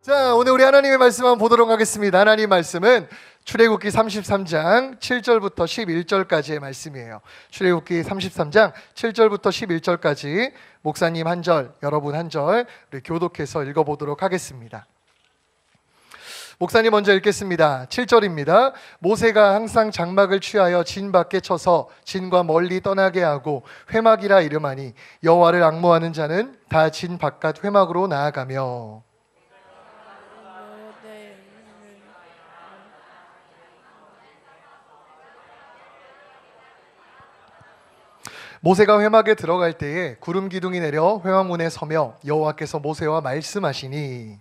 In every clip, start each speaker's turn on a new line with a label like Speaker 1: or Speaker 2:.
Speaker 1: 자, 오늘 우리 하나님의 말씀 한번 보도록 하겠습니다. 하나님 말씀은 출애굽기 33장 7절부터 11절까지의 말씀이에요. 출애굽기 33장 7절부터 11절까지 목사님 한 절, 여러분 한 절 우리 교독해서 읽어보도록 하겠습니다. 목사님 먼저 읽겠습니다. 7절입니다. 모세가 항상 장막을 취하여 진 밖에 쳐서 진과 멀리 떠나게 하고 회막이라 이름하니 여호와를 앙모하는 자는 다 진 바깥 회막으로 나아가며. 모세가 회막에 들어갈 때에 구름 기둥이 내려 회막문에 서며 여호와께서 모세와 말씀하시니.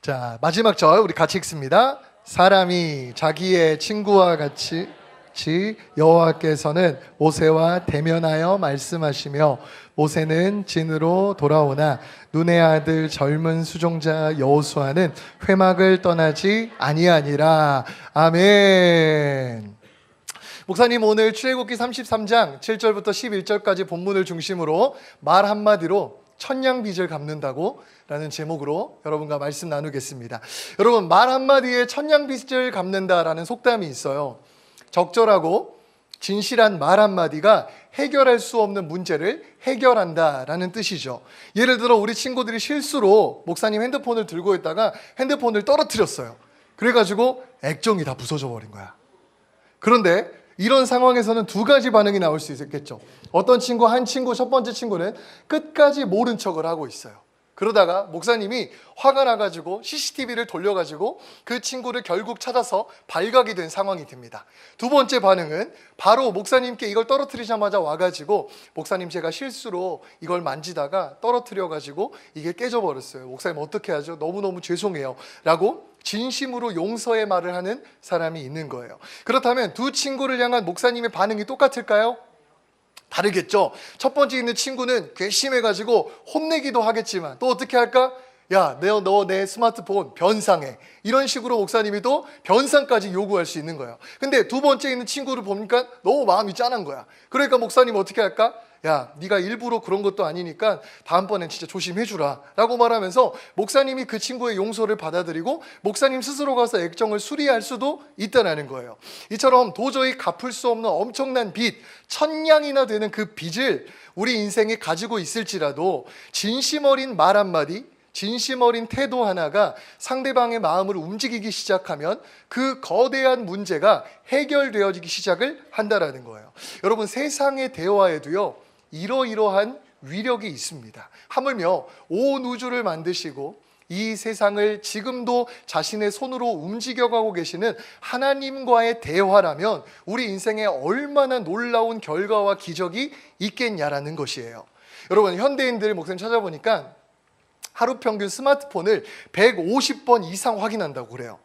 Speaker 1: 자, 마지막 절 우리 같이 읽습니다. 사람이 자기의 친구와 같이 여호와께서는 모세와 대면하여 말씀하시며 모세는 진으로 돌아오나 눈의 아들 젊은 수종자 여호수아는 회막을 떠나지 아니하니라. 아멘. 목사님 오늘 출애굽기 33장 7절부터 11절까지 본문을 중심으로 말 한마디로 천냥빚을 갚는다고 라는 제목으로 여러분과 말씀 나누겠습니다. 여러분, 말 한마디에 천냥빚을 갚는다라는 속담이 있어요. 적절하고 진실한 말 한마디가 해결할 수 없는 문제를 해결한다라는 뜻이죠. 예를 들어 우리 친구들이 실수로 목사님 핸드폰을 들고 있다가 핸드폰을 떨어뜨렸어요. 그래가지고 액정이 다 부서져 버린 거야. 그런데 이런 상황에서는 두 가지 반응이 나올 수 있겠죠. 어떤 친구, 한 친구, 첫 번째 친구는 끝까지 모른 척을 하고 있어요. 그러다가 목사님이 화가 나가지고 CCTV를 돌려가지고 그 친구를 결국 찾아서 발각이 된 상황이 됩니다. 두 번째 반응은 바로 목사님께 이걸 떨어뜨리자마자 와가지고 목사님 제가 실수로 이걸 만지다가 떨어뜨려가지고 이게 깨져버렸어요. 목사님 어떻게 하죠? 너무너무 죄송해요 라고 진심으로 용서의 말을 하는 사람이 있는 거예요. 그렇다면 두 친구를 향한 목사님의 반응이 똑같을까요? 다르겠죠. 첫 번째 있는 친구는 괘씸해가지고 혼내기도 하겠지만 또 어떻게 할까? 야, 너 내 스마트폰 변상해. 이런 식으로 목사님이 또 변상까지 요구할 수 있는 거예요. 근데 두 번째 있는 친구를 보니까 너무 마음이 짠한 거야. 그러니까 목사님 어떻게 할까? 야, 네가 일부러 그런 것도 아니니까 다음번엔 진짜 조심해주라 라고 말하면서 목사님이 그 친구의 용서를 받아들이고 목사님 스스로 가서 액정을 수리할 수도 있다는 거예요. 이처럼 도저히 갚을 수 없는 엄청난 빚, 천냥이나 되는 그 빚을 우리 인생에 가지고 있을지라도 진심 어린 말 한마디, 진심 어린 태도 하나가 상대방의 마음을 움직이기 시작하면 그 거대한 문제가 해결되어지기 시작을 한다라는 거예요. 여러분, 세상의 대화에도요 이러이러한 위력이 있습니다. 하물며 온 우주를 만드시고 이 세상을 지금도 자신의 손으로 움직여가고 계시는 하나님과의 대화라면 우리 인생에 얼마나 놀라운 결과와 기적이 있겠냐라는 것이에요. 여러분, 현대인들 목사님 찾아보니까 하루 평균 스마트폰을 150번 이상 확인한다고 그래요.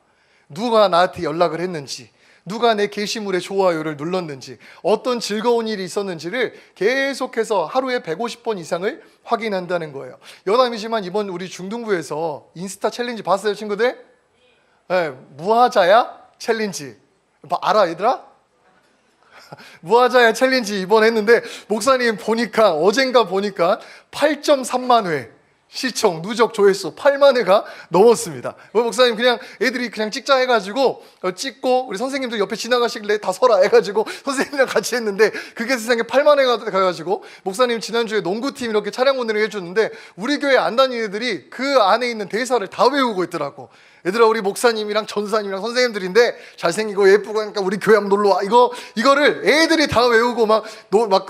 Speaker 1: 누가 나한테 연락을 했는지, 누가 내 게시물에 좋아요를 눌렀는지, 어떤 즐거운 일이 있었는지를 계속해서 하루에 150번 이상을 확인한다는 거예요. 여담이지만 이번 우리 중등부에서 인스타 챌린지 봤어요, 친구들? 네, 무하자야 챌린지. 알아, 얘들아? 무하자야 챌린지 이번 했는데 목사님 보니까 어젠가 보니까 8.3만 회 시청, 누적 조회수 8만 회가 넘었습니다. 목사님 그냥 애들이 그냥 찍자 해가지고 찍고 우리 선생님들 옆에 지나가시길래 다 서라 해가지고 선생님이랑 같이 했는데 그게 세상에 8만 회가 가가지고 목사님 지난주에 농구팀 이렇게 차량 운행을 해줬는데 우리 교회 안 다니는 애들이 그 안에 있는 대사를 다 외우고 있더라고. 얘들아, 우리 목사님이랑 전사님이랑 선생님들인데 잘생기고 예쁘고 하니까 우리 교회 한번 놀러와. 이거를 애들이 다 외우고 막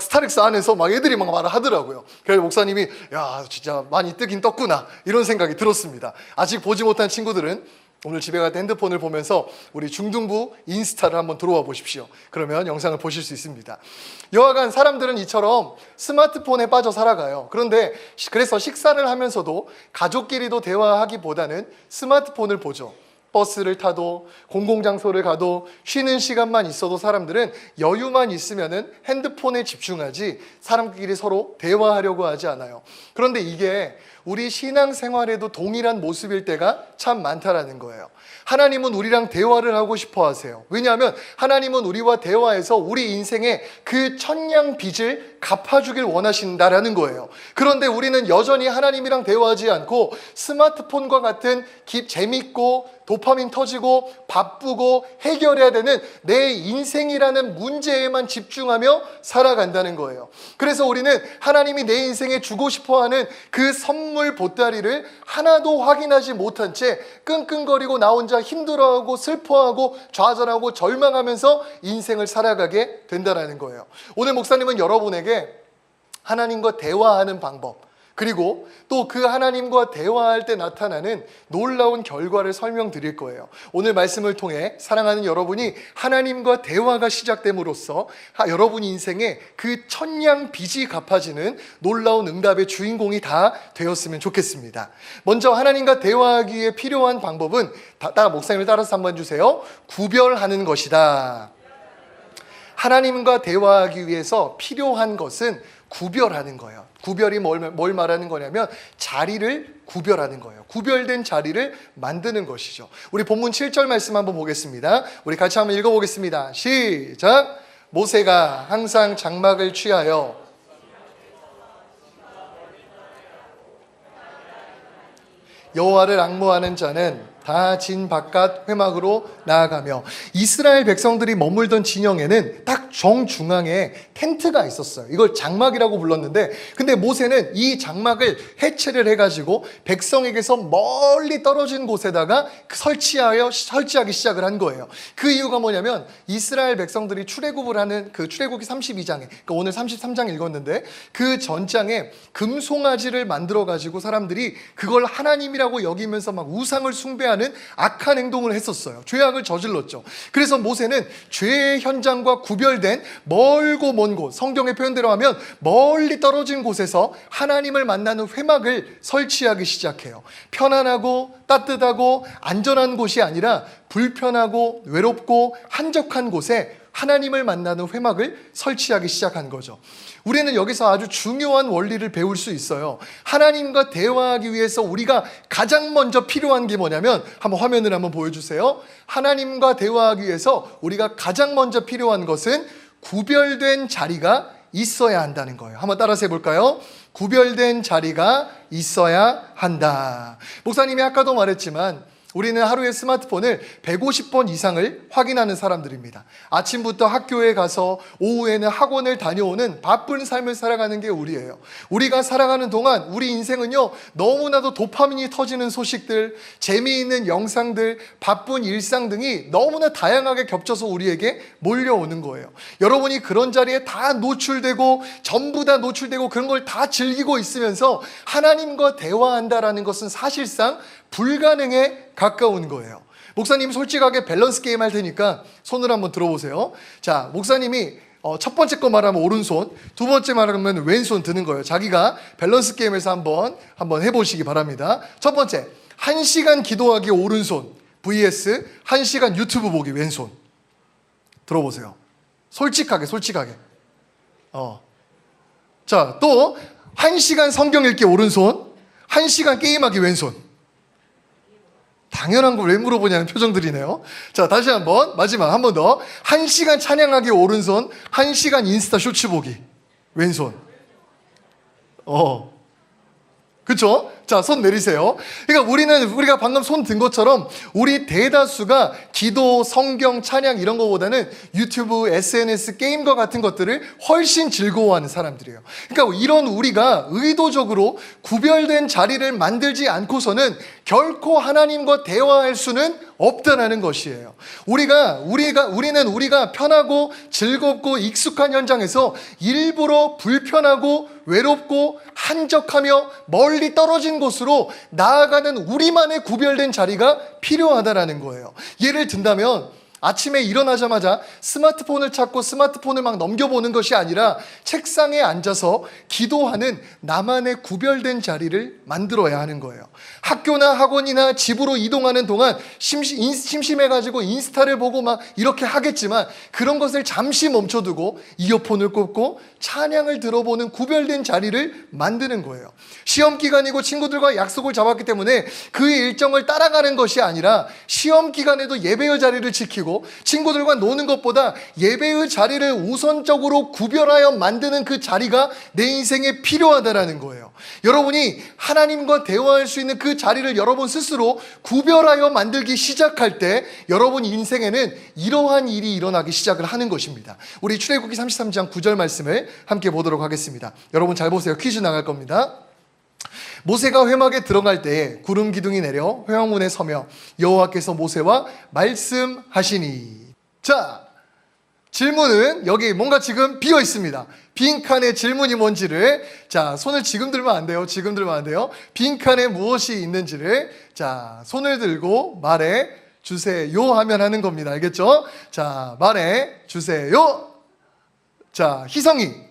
Speaker 1: 스타렉스 안에서 막 애들이 막 말을 하더라고요. 그래서 목사님이 야, 진짜 많이 뜨긴 떴구나 이런 생각이 들었습니다. 아직 보지 못한 친구들은 오늘 집에 갈 때 핸드폰을 보면서 우리 중등부 인스타를 한번 들어와 보십시오. 그러면 영상을 보실 수 있습니다. 여하간 사람들은 이처럼 스마트폰에 빠져 살아가요. 그래서 식사를 하면서도 가족끼리도 대화하기보다는 스마트폰을 보죠. 버스를 타도 공공장소를 가도 쉬는 시간만 있어도 사람들은 여유만 있으면은 핸드폰에 집중하지 사람끼리 서로 대화하려고 하지 않아요. 그런데 이게 우리 신앙생활에도 동일한 모습일 때가 참 많다라는 거예요. 하나님은 우리랑 대화를 하고 싶어 하세요. 왜냐하면 하나님은 우리와 대화해서 우리 인생의 그 천냥 빚을 갚아주길 원하신다라는 거예요. 그런데 우리는 여전히 하나님이랑 대화하지 않고 스마트폰과 같은 재밌고 도파민 터지고 바쁘고 해결해야 되는 내 인생이라는 문제에만 집중하며 살아간다는 거예요. 그래서 우리는 하나님이 내 인생에 주고 싶어하는 그 선물 보따리를 하나도 확인하지 못한 채 끙끙거리고 나 혼자 힘들어하고 슬퍼하고 좌절하고 절망하면서 인생을 살아가게 된다는 거예요. 오늘 목사님은 여러분에게 하나님과 대화하는 방법, 그리고 또 그 하나님과 대화할 때 나타나는 놀라운 결과를 설명드릴 거예요. 오늘 말씀을 통해 사랑하는 여러분이 하나님과 대화가 시작됨으로써 여러분 인생에 그 천냥 빚이 갚아지는 놀라운 응답의 주인공이 다 되었으면 좋겠습니다. 먼저 하나님과 대화하기 위해 필요한 방법은 목사님을 따라서 한번 주세요. 구별하는 것이다. 하나님과 대화하기 위해서 필요한 것은 구별하는 거예요. 구별이 뭘 말하는 거냐면 자리를 구별하는 거예요. 구별된 자리를 만드는 것이죠. 우리 본문 7절 말씀 한번 보겠습니다. 우리 같이 한번 읽어보겠습니다. 시작! 모세가 항상 장막을 취하여 여호와를 앙모하는 자는 다 진 바깥 회막으로 나아가며, 이스라엘 백성들이 머물던 진영에는 딱 정중앙에 텐트가 있었어요. 이걸 장막이라고 불렀는데, 근데 모세는 이 장막을 해체를 해가지고 백성에게서 멀리 떨어진 곳에다가 설치하기 시작을 한 거예요. 그 이유가 뭐냐면 이스라엘 백성들이 출애굽을 하는 그 출애굽기 32장에, 그러니까 오늘 33장 읽었는데 그 전장에 금송아지를 만들어가지고 사람들이 그걸 하나님이라고 여기면서 막 우상을 숭배하는 악한 행동을 했었어요. 죄악을 저질렀죠. 그래서 모세는 죄의 현장과 구별된 멀고 먼 곳, 성경의 표현대로 하면 멀리 떨어진 곳에서 하나님을 만나는 회막을 설치하기 시작해요. 편안하고 따뜻하고 안전한 곳이 아니라 불편하고 외롭고 한적한 곳에 하나님을 만나는 회막을 설치하기 시작한 거죠. 우리는 여기서 아주 중요한 원리를 배울 수 있어요. 하나님과 대화하기 위해서 우리가 가장 먼저 필요한 게 뭐냐면, 한번 화면을 한번 보여주세요. 하나님과 대화하기 위해서 우리가 가장 먼저 필요한 것은 구별된 자리가 있어야 한다는 거예요. 한번 따라서 해볼까요? 구별된 자리가 있어야 한다. 목사님이 아까도 말했지만 우리는 하루에 스마트폰을 150번 이상을 확인하는 사람들입니다. 아침부터 학교에 가서 오후에는 학원을 다녀오는 바쁜 삶을 살아가는 게 우리예요. 우리가 살아가는 동안 우리 인생은요, 너무나도 도파민이 터지는 소식들, 재미있는 영상들, 바쁜 일상 등이 너무나 다양하게 겹쳐서 우리에게 몰려오는 거예요. 여러분이 그런 자리에 다 노출되고 전부 다 노출되고 그런 걸 다 즐기고 있으면서 하나님과 대화한다라는 것은 사실상 불가능에 가까운 거예요. 목사님 솔직하게 밸런스 게임 할 테니까 손을 한번 들어보세요. 자, 목사님이 첫 번째 거 말하면 오른손, 두 번째 말하면 왼손 드는 거예요. 자기가 밸런스 게임에서 한번 해보시기 바랍니다. 첫 번째, 1시간 기도하기 오른손 vs 1시간 유튜브 보기 왼손. 들어보세요. 솔직하게. 자, 또 1시간 성경 읽기 오른손, 1시간 게임하기 왼손. 당연한 걸 왜 물어보냐는 표정들이네요. 자, 다시 한번, 마지막 한 번 더. 1시간 찬양하기 오른손, 1시간 인스타 쇼츠 보기 왼손. 그쵸? 자, 손 내리세요. 그러니까 우리가 방금 손 든 것처럼 우리 대다수가 기도, 성경, 찬양 이런 거보다는 유튜브, SNS, 게임과 같은 것들을 훨씬 즐거워하는 사람들이에요. 그러니까 이런 우리가 의도적으로 구별된 자리를 만들지 않고서는 결코 하나님과 대화할 수는 없다라는 것이에요. 우리는 우리가 편하고 즐겁고 익숙한 현장에서 일부러 불편하고 외롭고 한적하며 멀리 떨어진 곳으로 나아가는 우리만의 구별된 자리가 필요하다라는 거예요. 예를 든다면 아침에 일어나자마자 스마트폰을 찾고 스마트폰을 막 넘겨보는 것이 아니라 책상에 앉아서 기도하는 나만의 구별된 자리를 만들어야 하는 거예요. 학교나 학원이나 집으로 이동하는 동안 심심해가지고 인스타를 보고 막 이렇게 하겠지만 그런 것을 잠시 멈춰두고 이어폰을 꽂고 찬양을 들어보는 구별된 자리를 만드는 거예요. 시험 기간이고 친구들과 약속을 잡았기 때문에 그 일정을 따라가는 것이 아니라 시험 기간에도 예배의 자리를 지키고 친구들과 노는 것보다 예배의 자리를 우선적으로 구별하여 만드는 그 자리가 내 인생에 필요하다라는 거예요. 여러분이 하나님과 대화할 수 있는 그 자리를 여러분 스스로 구별하여 만들기 시작할 때 여러분 인생에는 이러한 일이 일어나기 시작을 하는 것입니다. 우리 출애굽기 33장 9절 말씀을 함께 보도록 하겠습니다. 여러분 잘 보세요. 퀴즈 나갈 겁니다. 모세가 회막에 들어갈 때에 구름 기둥이 내려 회막문에 서며 여호와께서 모세와 말씀하시니. 자, 질문은 여기 뭔가 지금 비어 있습니다. 빈칸에 질문이 뭔지를, 자, 손을 지금 들면 안 돼요. 지금 들면 안 돼요. 빈칸에 무엇이 있는지를, 자, 손을 들고 말해 주세요 하면 하는 겁니다. 알겠죠? 자, 말해 주세요. 자, 희성이.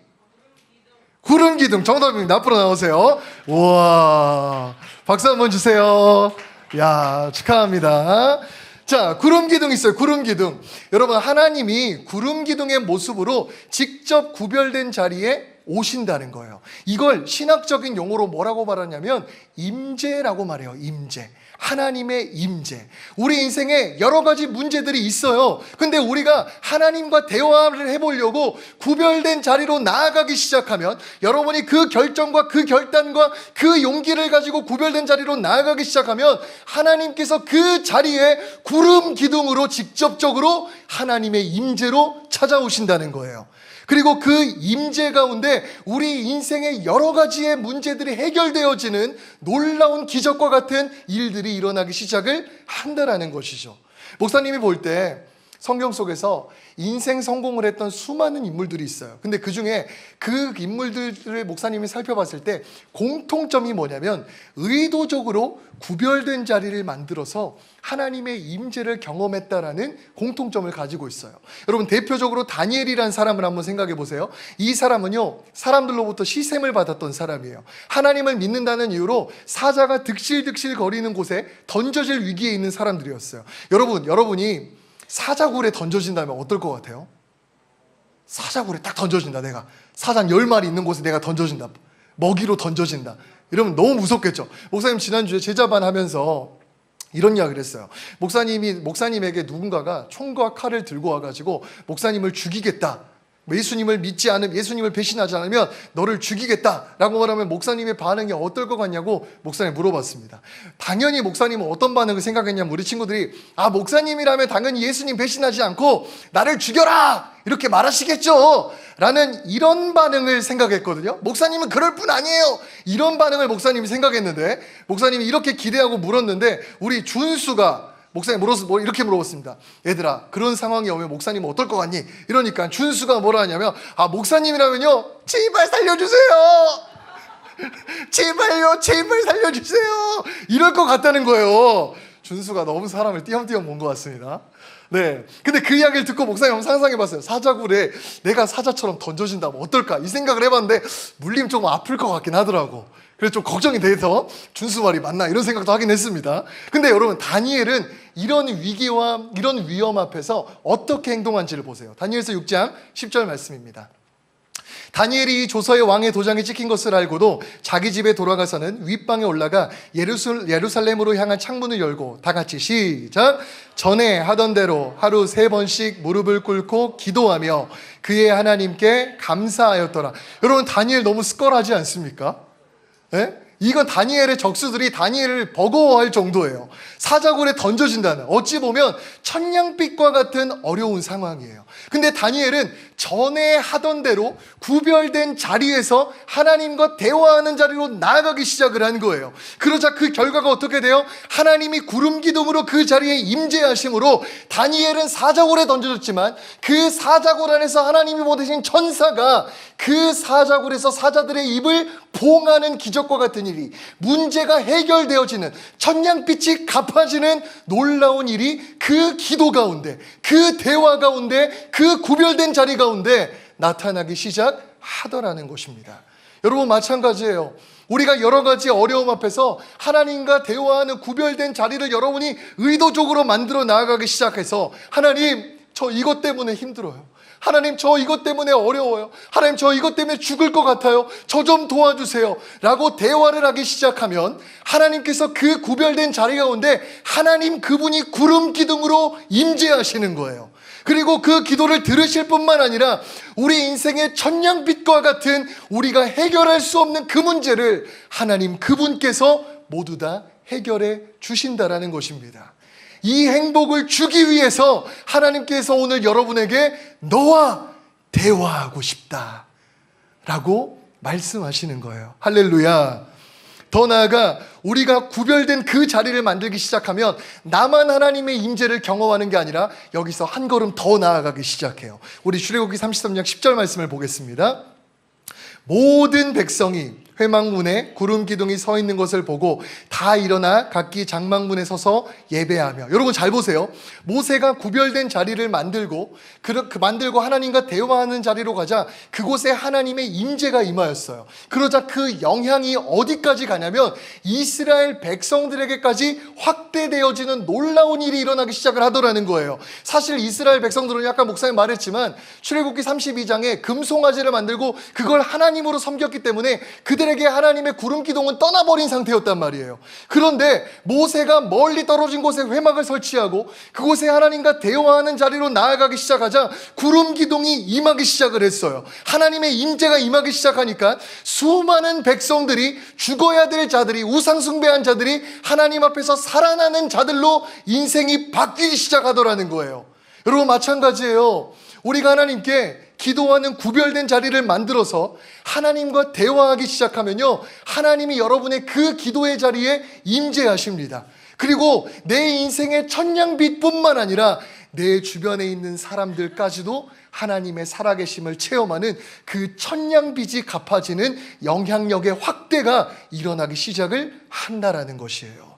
Speaker 1: 구름 기둥 정답입니다. 앞으로 나오세요. 우와, 박수 한번 주세요. 야, 축하합니다. 자, 구름 기둥 있어요. 구름 기둥. 여러분, 하나님이 구름 기둥의 모습으로 직접 구별된 자리에 오신다는 거예요. 이걸 신학적인 용어로 뭐라고 말하냐면 임재라고 말해요. 임재. 하나님의 임재. 우리 인생에 여러 가지 문제들이 있어요. 근데 우리가 하나님과 대화를 해보려고 구별된 자리로 나아가기 시작하면 여러분이 그 결정과 그 결단과 그 용기를 가지고 구별된 자리로 나아가기 시작하면 하나님께서 그 자리에 구름 기둥으로 직접적으로 하나님의 임재로 찾아오신다는 거예요. 그리고 그 임재 가운데 우리 인생의 여러 가지의 문제들이 해결되어지는 놀라운 기적과 같은 일들이 일어나기 시작을 한다라는 것이죠. 목사님이 볼 때 성경 속에서 인생 성공을 했던 수많은 인물들이 있어요. 근데 그 중에 그 인물들을 목사님이 살펴봤을 때 공통점이 뭐냐면 의도적으로 구별된 자리를 만들어서 하나님의 임재를 경험했다라는 공통점을 가지고 있어요. 여러분, 대표적으로 다니엘이라는 사람을 한번 생각해 보세요. 이 사람은요, 사람들로부터 시샘을 받았던 사람이에요. 하나님을 믿는다는 이유로 사자가 득실득실 거리는 곳에 던져질 위기에 있는 사람들이었어요. 여러분이 사자굴에 던져진다면 어떨 것 같아요? 사자굴에 딱 던져진다. 내가 사자 10마리 있는 곳에 내가 던져진다. 먹이로 던져진다. 이러면 너무 무섭겠죠. 목사님 지난주에 제자반 하면서 이런 이야기를 했어요. 목사님에게 누군가가 총과 칼을 들고 와가지고 목사님을 죽이겠다, 예수님을 믿지 않으면, 예수님을 배신하지 않으면 너를 죽이겠다라고 말하면 목사님의 반응이 어떨 것 같냐고 목사님 물어봤습니다. 당연히 목사님은 어떤 반응을 생각했냐면 우리 친구들이 목사님이라면 당연히 예수님 배신하지 않고 나를 죽여라 이렇게 말하시겠죠 라는 이런 반응을 생각했거든요. 목사님은 그럴 뿐 아니에요 이런 반응을 목사님이 생각했는데, 목사님이 이렇게 기대하고 물었는데 우리 준수가 목사님 이렇게 물어봤습니다. 얘들아, 그런 상황이 오면 목사님은 어떨 것 같니? 이러니까 준수가 뭐라 하냐면 목사님이라면요, 제발 살려주세요. 제발요, 제발 살려주세요. 이럴 것 같다는 거예요. 준수가 너무 사람을 띄엄띄엄 본 것 같습니다. 네. 근데 그 이야기를 듣고 목사님 한번 상상해봤어요. 사자굴에 내가 사자처럼 던져진다면 어떨까? 이 생각을 해봤는데 물리면 조금 아플 것 같긴 하더라고. 그래서 좀 걱정이 돼서 준수 말이 맞나 이런 생각도 하긴 했습니다. 근데 여러분, 다니엘은 이런 위기와 이런 위험 앞에서 어떻게 행동한지를 보세요. 다니엘서 6장 10절 말씀입니다. 다니엘이 이 조서의 왕의 도장이 찍힌 것을 알고도 자기 집에 돌아가서는 윗방에 올라가 예루살렘으로 향한 창문을 열고 다 같이 시작! 전에 하던 대로 하루 3번씩 무릎을 꿇고 기도하며 그의 하나님께 감사하였더라. 여러분, 다니엘 너무 스컬하지 않습니까? 네? 이건 다니엘의 적수들이 다니엘을 버거워할 정도예요. 사자굴에 던져진다는, 어찌 보면 천냥빛과 같은 어려운 상황이에요. 근데 다니엘은 전에 하던 대로 구별된 자리에서 하나님과 대화하는 자리로 나아가기 시작을 한 거예요. 그러자 그 결과가 어떻게 돼요? 하나님이 구름 기둥으로 그 자리에 임재하심으로 다니엘은 사자굴에 던져졌지만 그 사자굴 안에서 하나님이 보내신 천사가 그 사자굴에서 사자들의 입을 봉하는 기적과 같은 일이, 문제가 해결되어지는, 천냥빛이 갚아지는 놀라운 일이 그 기도 가운데, 그 대화 가운데, 그 구별된 자리 가운데 나타나기 시작하더라는 것입니다. 여러분, 마찬가지예요. 우리가 여러 가지 어려움 앞에서 하나님과 대화하는 구별된 자리를 여러분이 의도적으로 만들어 나아가기 시작해서, 하나님, 저 이것 때문에 힘들어요. 하나님, 저 이것 때문에 어려워요. 하나님, 저 이것 때문에 죽을 것 같아요. 저 좀 도와주세요 라고 대화를 하기 시작하면 하나님께서 그 구별된 자리 가운데 하나님 그분이 구름 기둥으로 임재하시는 거예요. 그리고 그 기도를 들으실 뿐만 아니라 우리 인생의 천냥빛과 같은 우리가 해결할 수 없는 그 문제를 하나님 그분께서 모두 다 해결해 주신다라는 것입니다. 이 행복을 주기 위해서 하나님께서 오늘 여러분에게 너와 대화하고 싶다 라고 말씀하시는 거예요. 할렐루야. 더 나아가 우리가 구별된 그 자리를 만들기 시작하면 나만 하나님의 임재를 경험하는 게 아니라 여기서 한 걸음 더 나아가기 시작해요. 우리 출애굽기 33장 10절 말씀을 보겠습니다. 모든 백성이 회막문에 구름 기둥이 서 있는 것을 보고 다 일어나 각기 장막문에 서서 예배하며. 여러분 잘 보세요. 모세가 구별된 자리를 만들고 만들고 하나님과 대화하는 자리로 가자 그곳에 하나님의 임재가 임하였어요. 그러자 그 영향이 어디까지 가냐면 이스라엘 백성들에게까지 확대되어지는 놀라운 일이 일어나기 시작을 하더라는 거예요. 사실 이스라엘 백성들은 아까 목사님 말했지만 출애굽기 32장에 금송아지를 만들고 그걸 하나님으로 섬겼기 때문에 그들에게 하나님의 구름 기둥은 떠나버린 상태였단 말이에요. 그런데 모세가 멀리 떨어진 곳에 회막을 설치하고 그곳에 하나님과 대화하는 자리로 나아가기 시작하자 구름 기둥이 임하기 시작을 했어요. 하나님의 임재가 임하기 시작하니까 수많은 백성들이, 죽어야 될 자들이, 우상 숭배한 자들이 하나님 앞에서 살아나는 자들로 인생이 바뀌기 시작하더라는 거예요. 여러분 마찬가지예요. 우리가 하나님께 기도하는 구별된 자리를 만들어서 하나님과 대화하기 시작하면요, 하나님이 여러분의 그 기도의 자리에 임재하십니다. 그리고 내 인생의 천냥빛뿐만 아니라 내 주변에 있는 사람들까지도 하나님의 살아계심을 체험하는 그 천냥빛이 갚아지는 영향력의 확대가 일어나기 시작을 한다라는 것이에요.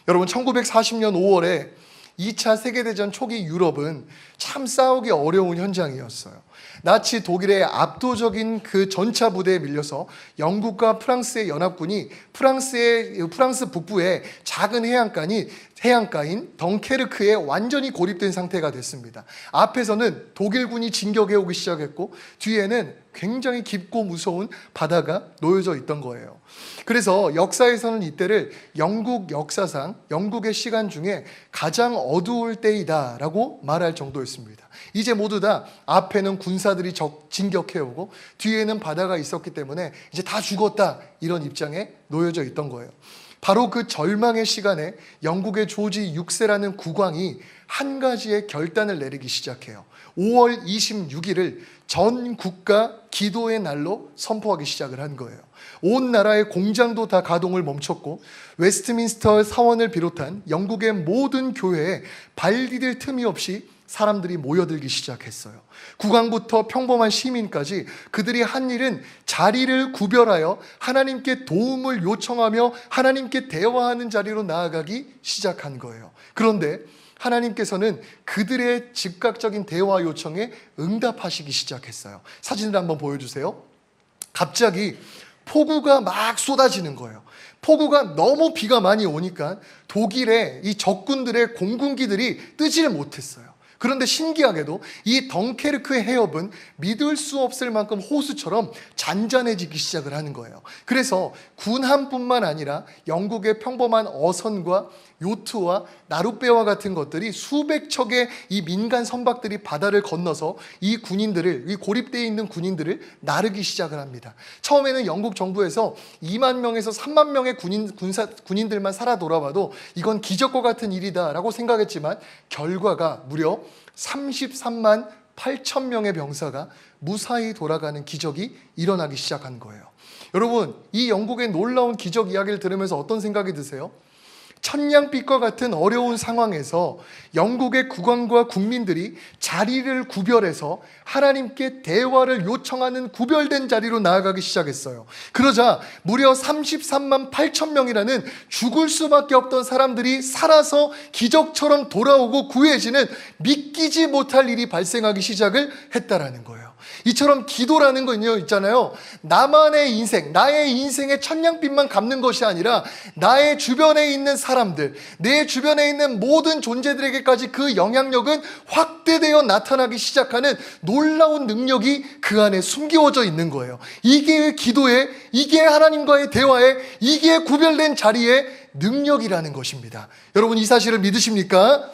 Speaker 1: 여러분 1940년 5월에 2차 세계대전 초기 유럽은 참 싸우기 어려운 현장이었어요. 나치 독일의 압도적인 그 전차 부대에 밀려서 영국과 프랑스의 연합군이 프랑스 북부의 작은 해안가인 덩케르크에 완전히 고립된 상태가 됐습니다. 앞에서는 독일군이 진격해오기 시작했고 뒤에는 굉장히 깊고 무서운 바다가 놓여져 있던 거예요. 그래서 역사에서는 이때를 영국 역사상 영국의 시간 중에 가장 어두울 때이다라고 말할 정도였습니다. 이제 모두 다 앞에는 군사들이 진격해오고 뒤에는 바다가 있었기 때문에 이제 다 죽었다, 이런 입장에 놓여져 있던 거예요. 바로 그 절망의 시간에 영국의 조지 6세라는 국왕이 한 가지의 결단을 내리기 시작해요. 5월 26일을 전 국가 기도의 날로 선포하기 시작을 한 거예요. 온 나라의 공장도 다 가동을 멈췄고 웨스트민스터 사원을 비롯한 영국의 모든 교회에 발 디딜 틈이 없이 사람들이 모여들기 시작했어요. 국왕부터 평범한 시민까지 그들이 한 일은 자리를 구별하여 하나님께 도움을 요청하며 하나님께 대화하는 자리로 나아가기 시작한 거예요. 그런데 하나님께서는 그들의 즉각적인 대화 요청에 응답하시기 시작했어요. 사진을 한번 보여주세요. 갑자기 폭우가 막 쏟아지는 거예요. 폭우가 너무 비가 많이 오니까 독일의 이 적군들의 공군기들이 뜨지를 못했어요. 그런데 신기하게도 이 덩케르크의 해협은 믿을 수 없을 만큼 호수처럼 잔잔해지기 시작을 하는 거예요. 그래서 군함뿐만 아니라 영국의 평범한 어선과 요트와 나룻배와 같은 것들이 수백 척의 이 민간 선박들이 바다를 건너서 이 고립되어 있는 군인들을 나르기 시작을 합니다. 처음에는 영국 정부에서 2만 명에서 3만 명의 군인들만 살아 돌아와도 이건 기적과 같은 일이다라고 생각했지만 결과가 무려 33만 8천 명의 병사가 무사히 돌아가는 기적이 일어나기 시작한 거예요. 여러분, 이 영국의 놀라운 기적 이야기를 들으면서 어떤 생각이 드세요? 천냥빛과 같은 어려운 상황에서 영국의 국왕과 국민들이 자리를 구별해서 하나님께 대화를 요청하는 구별된 자리로 나아가기 시작했어요. 그러자 무려 33만 8천 명이라는 죽을 수밖에 없던 사람들이 살아서 기적처럼 돌아오고 구해지는 믿기지 못할 일이 발생하기 시작을 했다라는 거예요. 이처럼 기도라는 건요 있잖아요, 나만의 인생, 나의 인생의 천냥빛만 갚는 것이 아니라 나의 주변에 있는 사람들, 내 주변에 있는 모든 존재들에게까지 그 영향력은 확대되어 나타나기 시작하는 놀라운 능력이 그 안에 숨겨져 있는 거예요. 이게 기도의, 이게 하나님과의 대화의, 이게 구별된 자리의 능력이라는 것입니다. 여러분, 이 사실을 믿으십니까?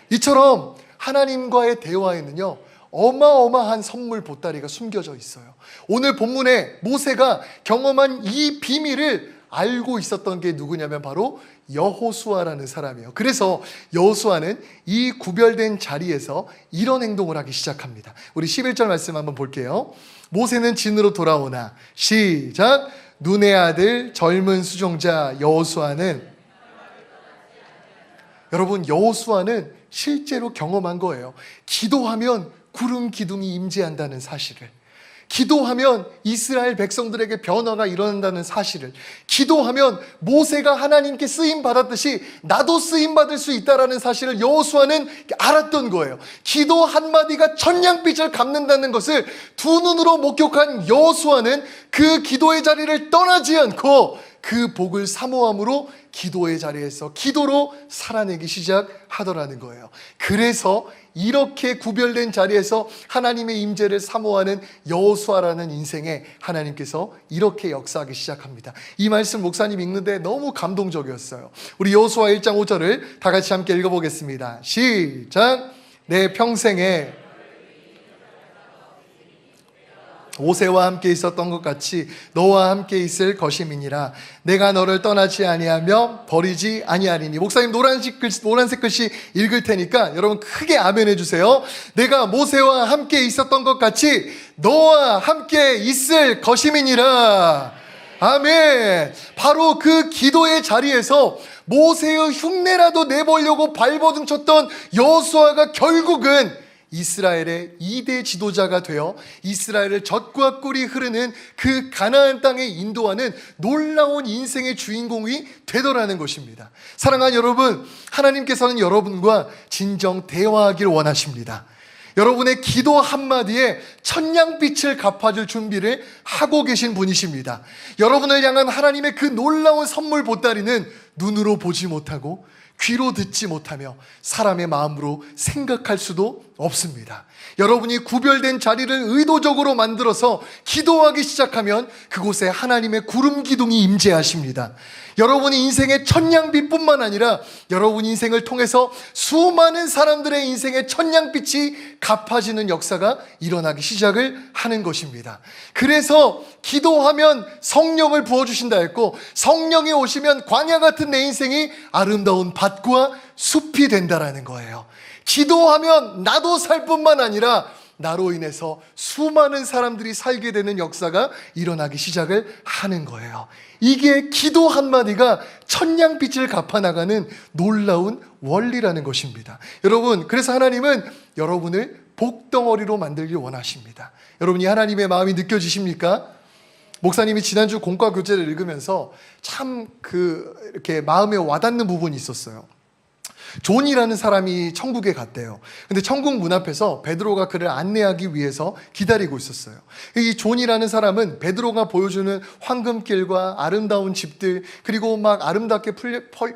Speaker 1: 이처럼 하나님과의 대화에는요 어마어마한 선물 보따리가 숨겨져 있어요. 오늘 본문에 모세가 경험한 이 비밀을 알고 있었던 게 누구냐면 바로 여호수아라는 사람이에요. 그래서 여호수아는 이 구별된 자리에서 이런 행동을 하기 시작합니다. 우리 11절 말씀 한번 볼게요. 모세는 진으로 돌아오나, 시작. 눈의 아들 젊은 수종자 여호수아는, 여러분, 여호수아는 실제로 경험한 거예요. 기도하면 구름 기둥이 임재한다는 사실을, 기도하면 이스라엘 백성들에게 변화가 일어난다는 사실을, 기도하면 모세가 하나님께 쓰임 받았듯이 나도 쓰임 받을 수 있다라는 사실을 여호수아는 알았던 거예요. 기도 한마디가 천냥빛을 갚는다는 것을 두 눈으로 목격한 여호수아는 그 기도의 자리를 떠나지 않고 그 복을 사모함으로 기도의 자리에서 기도로 살아내기 시작하더라는 거예요. 그래서 이렇게 구별된 자리에서 하나님의 임재를 사모하는 여호수아라는 인생에 하나님께서 이렇게 역사하기 시작합니다. 이 말씀 목사님 읽는데 너무 감동적이었어요. 우리 여호수아 1장 5절을 다 같이 함께 읽어보겠습니다. 시작. 내 평생에 모세와 함께 있었던 것 같이 너와 함께 있을 것임이니라. 내가 너를 떠나지 아니하며 버리지 아니하리니. 목사님 노란색 글씨 읽을 테니까 여러분 크게 아멘 해주세요. 내가 모세와 함께 있었던 것 같이 너와 함께 있을 것임이니라. 아멘. 바로 그 기도의 자리에서 모세의 흉내라도 내보려고 발버둥 쳤던 여호수아가 결국은 이스라엘의 2대 지도자가 되어 이스라엘을 젖과 꿀이 흐르는 그 가나안 땅에 인도하는 놀라운 인생의 주인공이 되더라는 것입니다. 사랑하는 여러분, 하나님께서는 여러분과 진정 대화하길 원하십니다. 여러분의 기도 한마디에 천냥빛을 갚아줄 준비를 하고 계신 분이십니다. 여러분을 향한 하나님의 그 놀라운 선물 보따리는 눈으로 보지 못하고 귀로 듣지 못하며 사람의 마음으로 생각할 수도 없습니다. 여러분이 구별된 자리를 의도적으로 만들어서 기도하기 시작하면 그곳에 하나님의 구름 기둥이 임재하십니다. 여러분이 인생의 천냥빛뿐만 아니라 여러분 인생을 통해서 수많은 사람들의 인생의 천냥빛이 갚아지는 역사가 일어나기 시작을 하는 것입니다. 그래서 기도하면 성령을 부어주신다 했고, 성령이 오시면 광야 같은 내 인생이 아름다운 밭과 숲이 된다라는 거예요. 기도하면 나도 살 뿐만 아니라 나로 인해서 수많은 사람들이 살게 되는 역사가 일어나기 시작을 하는 거예요. 이게 기도 한마디가 천냥빛을 갚아나가는 놀라운 원리라는 것입니다. 여러분, 그래서 하나님은 여러분을 복덩어리로 만들길 원하십니다. 여러분이 하나님의 마음이 느껴지십니까? 목사님이 지난주 공과 교재를 읽으면서 참 이렇게 마음에 와닿는 부분이 있었어요. 존이라는 사람이 천국에 갔대요. 근데 천국 문 앞에서 베드로가 그를 안내하기 위해서 기다리고 있었어요. 이 존이라는 사람은 베드로가 보여주는 황금길과 아름다운 집들, 그리고 막 아름답게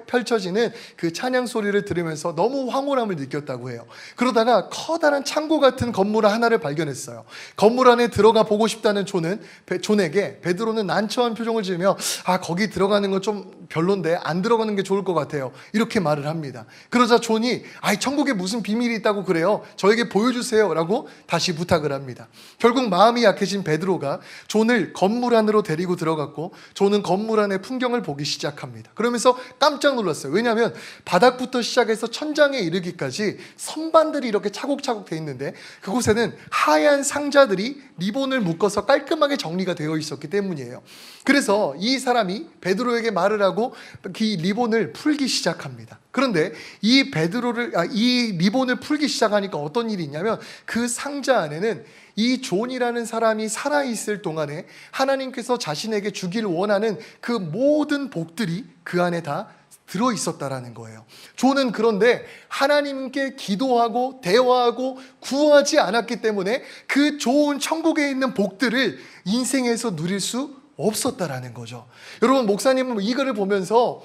Speaker 1: 펼쳐지는 그 찬양 소리를 들으면서 너무 황홀함을 느꼈다고 해요. 그러다가 커다란 창고 같은 건물 하나를 발견했어요. 건물 안에 들어가 보고 싶다는 존에게 베드로는 난처한 표정을 지으며 거기 들어가는 건 좀 별론데 안 들어가는 게 좋을 것 같아요, 이렇게 말을 합니다. 그러자 존이 천국에 무슨 비밀이 있다고 그래요? 저에게 보여주세요 라고 다시 부탁을 합니다. 결국 마음이 약해진 베드로가 존을 건물 안으로 데리고 들어갔고 존은 건물 안의 풍경을 보기 시작합니다. 그러면서 깜짝 놀랐어요. 왜냐하면 바닥부터 시작해서 천장에 이르기까지 선반들이 이렇게 차곡차곡 돼 있는데 그곳에는 하얀 상자들이 리본을 묶어서 깔끔하게 정리가 되어 있었기 때문이에요. 그래서 이 사람이 베드로에게 말을 하고 이 리본을 풀기 시작합니다. 그런데 이 리본을 풀기 시작하니까 어떤 일이 있냐면 그 상자 안에는 이 존이라는 사람이 살아있을 동안에 하나님께서 자신에게 주기를 원하는 그 모든 복들이 그 안에 다 들어있었다라는 거예요. 존은 그런데 하나님께 기도하고 대화하고 구하지 않았기 때문에 그 좋은 천국에 있는 복들을 인생에서 누릴 수 없었다라는 거죠. 여러분, 목사님은 이거를 보면서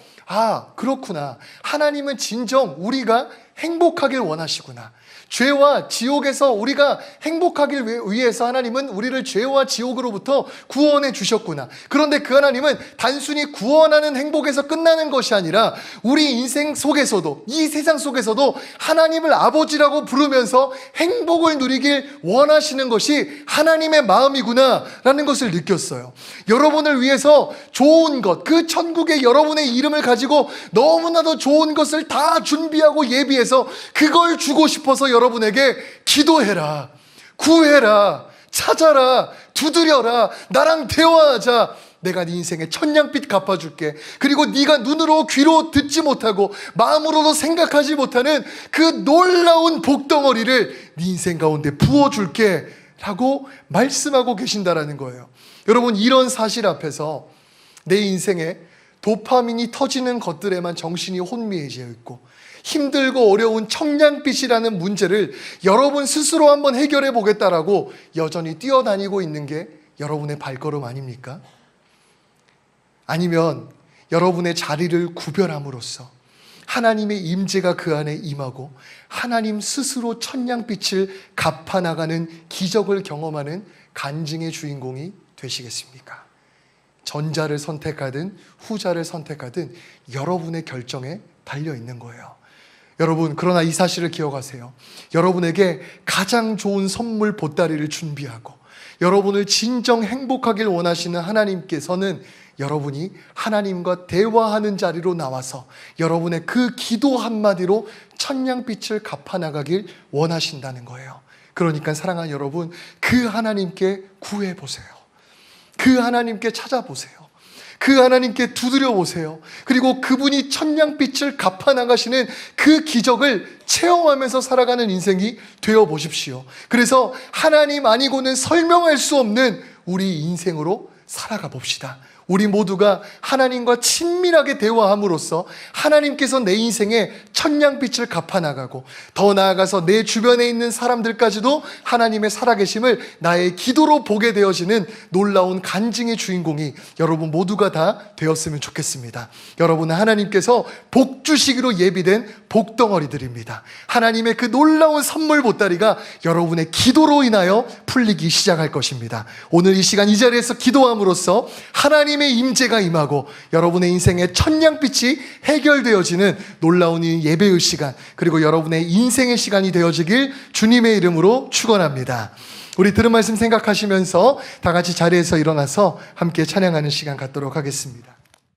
Speaker 1: 그렇구나, 하나님은 진정 우리가 행복하길 원하시구나, 죄와 지옥에서 우리가 행복하길 위해서 하나님은 우리를 죄와 지옥으로부터 구원해 주셨구나. 그런데 그 하나님은 단순히 구원하는 행복에서 끝나는 것이 아니라 우리 인생 속에서도, 이 세상 속에서도 하나님을 아버지라고 부르면서 행복을 누리길 원하시는 것이 하나님의 마음이구나 라는 것을 느꼈어요. 여러분을 위해서 좋은 것, 그 천국에 여러분의 이름을 가지고 너무나도 좋은 것을 다 준비하고 예비해서 그걸 주고 싶어서 여러분에게 기도해라, 구해라, 찾아라, 두드려라, 나랑 대화하자, 내가 네 인생의 천냥빚 갚아줄게. 그리고 네가 눈으로 귀로 듣지 못하고 마음으로도 생각하지 못하는 그 놀라운 복덩어리를 네 인생 가운데 부어줄게 라고 말씀하고 계신다라는 거예요. 여러분, 이런 사실 앞에서 내 인생에 도파민이 터지는 것들에만 정신이 혼미해져 있고 힘들고 어려운 청량빛이라는 문제를 여러분 스스로 한번 해결해 보겠다라고 여전히 뛰어다니고 있는 게 여러분의 발걸음 아닙니까? 아니면 여러분의 자리를 구별함으로써 하나님의 임재가 그 안에 임하고 하나님 스스로 천냥빛을 갚아나가는 기적을 경험하는 간증의 주인공이 되시겠습니까? 전자를 선택하든 후자를 선택하든 여러분의 결정에 달려 있는 거예요. 여러분, 그러나 이 사실을 기억하세요. 여러분에게 가장 좋은 선물 보따리를 준비하고 여러분을 진정 행복하길 원하시는 하나님께서는 여러분이 하나님과 대화하는 자리로 나와서 여러분의 그 기도 한마디로 천냥빛을 갚아나가길 원하신다는 거예요. 그러니까 사랑하는 여러분, 그 하나님께 구해보세요. 그 하나님께 찾아보세요. 그 하나님께 두드려 보세요. 그리고 그분이 천냥빛을 갚아나가시는 그 기적을 체험하면서 살아가는 인생이 되어 보십시오. 그래서 하나님 아니고는 설명할 수 없는 우리 인생으로 살아가 봅시다. 우리 모두가 하나님과 친밀하게 대화함으로써 하나님께서 내 인생에 천냥빛을 갚아나가고 더 나아가서 내 주변에 있는 사람들까지도 하나님의 살아계심을 나의 기도로 보게 되어지는 놀라운 간증의 주인공이 여러분 모두가 다 되었으면 좋겠습니다. 여러분은 하나님께서 복 주시기로 예비된 복덩어리들입니다. 하나님의 그 놀라운 선물 보따리가 여러분의 기도로 인하여 풀리기 시작할 것입니다. 오늘 이 시간 이 자리에서 기도함으로써 하나님의 임재가 임하고 여러분의 인생의 천냥빛이 해결되어지는 놀라운 이 예배의 시간, 그리고 여러분의 인생의 시간이 되어지길 주님의 이름으로 축원합니다. 우리 들은 말씀 생각하시면서 다 같이 자리에서 일어나서 함께 찬양하는 시간 갖도록 하겠습니다.